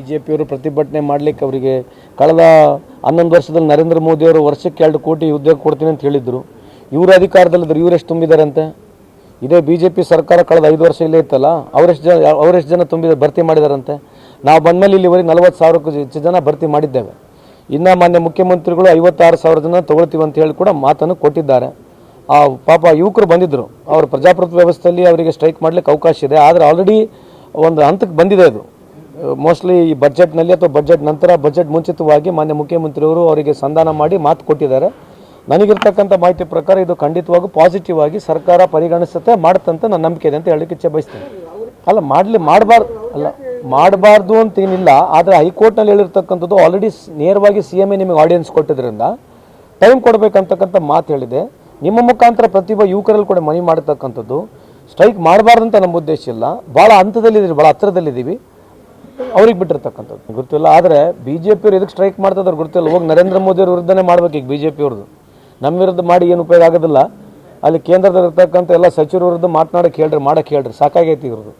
ಬಿಜೆಪಿಯವರು ಪ್ರತಿಭಟನೆ ಮಾಡಲಿಕ್ಕೆ ಅವರಿಗೆ ಕಳೆದ 11 ವರ್ಷದಲ್ಲಿ ನರೇಂದ್ರ ಮೋದಿ ಅವರು ವರ್ಷಕ್ಕೆ 2 ಕೋಟಿ ಉದ್ಯೋಗ ಕೊಡ್ತೀನಿ ಅಂತ ಹೇಳಿದ್ರು. ಇವರು ಅಧಿಕಾರದಲ್ಲಿದ್ದರು, ಇವರೆಷ್ಟು ತುಂಬಿದಾರಂತೆ? ಇದೇ ಬಿಜೆಪಿ ಸರ್ಕಾರ ಕಳೆದ 5 ವರ್ಷ ಇಲ್ಲೇ ಇತ್ತಲ್ಲ, ಅವರೆಷ್ಟು ಜನ ಭರ್ತಿ ಮಾಡಿದಾರಂತೆ? ನಾವು ಬಂದಮೇಲೆ ಇಲ್ಲಿವರೆಗೆ 40,000ಕ್ಕೂ ಹೆಚ್ಚು ಜನ ಭರ್ತಿ ಮಾಡಿದ್ದೇವೆ. ಇನ್ನು ಮಾನ್ಯ ಮುಖ್ಯಮಂತ್ರಿಗಳು 56,000 ಜನ ತಗೊಳ್ತೀವಿ ಅಂತ ಹೇಳಿ ಕೂಡ ಮಾತನ್ನು ಕೊಟ್ಟಿದ್ದಾರೆ. ಆ ಪಾಪ ಯುವಕರು ಬಂದಿದ್ದರು, ಅವ್ರ ಪ್ರಜಾಪ್ರಭುತ್ವ ವ್ಯವಸ್ಥೆಯಲ್ಲಿ ಅವರಿಗೆ ಸ್ಟ್ರೈಕ್ ಮಾಡಲಿಕ್ಕೆ ಅವಕಾಶ ಇದೆ. ಆದರೆ ಆಲ್ರೆಡಿ ಒಂದು ಹಂತಕ್ಕೆ ಬಂದಿದೆ ಅದು. ಮೋಸ್ಟ್ಲಿ ಈ ಬಜೆಟ್ನಲ್ಲಿ ಅಥವಾ ಬಜೆಟ್ ನಂತರ, ಬಜೆಟ್ ಮುಂಚಿತವಾಗಿ ಮಾನ್ಯ ಮುಖ್ಯಮಂತ್ರಿಯವರು ಅವರಿಗೆ ಸಂಧಾನ ಮಾಡಿ ಮಾತು ಕೊಟ್ಟಿದ್ದಾರೆ. ನನಗಿರ್ತಕ್ಕಂಥ ಮಾಹಿತಿ ಪ್ರಕಾರ ಇದು ಖಂಡಿತವಾಗೂ ಪಾಸಿಟಿವ್ ಆಗಿ ಸರ್ಕಾರ ಪರಿಗಣಿಸುತ್ತೆ, ಮಾಡುತ್ತಂತ ನನ್ನ ನಂಬಿಕೆ ಇದೆ ಅಂತ ಹೇಳಲಿಕ್ಕೆ ಇಚ್ಛೆ ಬಯಸ್ತೇನೆ. ಅಲ್ಲ ಮಾಡಬಾರ್ದು ಅಂತೇನಿಲ್ಲ, ಆದರೆ ಹೈಕೋರ್ಟ್ನಲ್ಲಿ ಹೇಳಿರ್ತಕ್ಕಂಥದ್ದು ಆಲ್ರೆಡಿ ನೇರವಾಗಿ CM ನಿಮಗೆ ಆಡಿಯನ್ಸ್ ಕೊಟ್ಟಿದ್ರಿಂದ ಟೈಮ್ ಕೊಡಬೇಕಂತಕ್ಕಂಥ ಮಾತು ಹೇಳಿದೆ. ನಿಮ್ಮ ಮುಖಾಂತರ ಪ್ರತಿಭಾ ಯುವಕರಲ್ಲಿ ಕೂಡ ಮನವಿ ಮಾಡತಕ್ಕಂಥದ್ದು, ಸ್ಟ್ರೈಕ್ ಮಾಡಬಾರ್ದು ಅಂತ ನಮ್ಮ ಉದ್ದೇಶ ಇಲ್ಲ. ಭಾಳ ಹಂತದಲ್ಲಿದ್ದೀವಿ, ಭಾಳ ಹತ್ತಿರದಲ್ಲಿದ್ದೀವಿ, ಅವ್ರಿಗೆ ಬಿಟ್ಟಿರ್ತಕ್ಕಂಥದ್ದು ಗೊತ್ತಿಲ್ಲ. ಆದರೆ BJಪಿಯವ್ರು ಎದಕ್ಕೆ ಸ್ಟ್ರೈಕ್ ಮಾಡ್ತಿದ್ದಾರೆ ಗೊತ್ತಿಲ್ಲ. ಹೋಗಿ ನರೇಂದ್ರ ಮೋದಿ ಅವ್ರ ವಿರುದ್ಧನೇ ಮಾಡ್ಬೇಕು ಈಗ BJಪಿಯವ್ರದ್ದು. ನಮ್ಮ ವಿರುದ್ಧ ಮಾಡಿ ಏನು ಉಪಯೋಗ ಆಗೋದಿಲ್ಲ. ಅಲ್ಲಿ ಕೇಂದ್ರದಲ್ಲಿರ್ತಕ್ಕಂಥ ಎಲ್ಲ ಸಚಿವರ ವಿರುದ್ಧ ಮಾಡಕ್ಕೆ ಹೇಳ್ರಿ, ಸಾಕಾಗೈತಿ ಇವ್ರದ್ದು.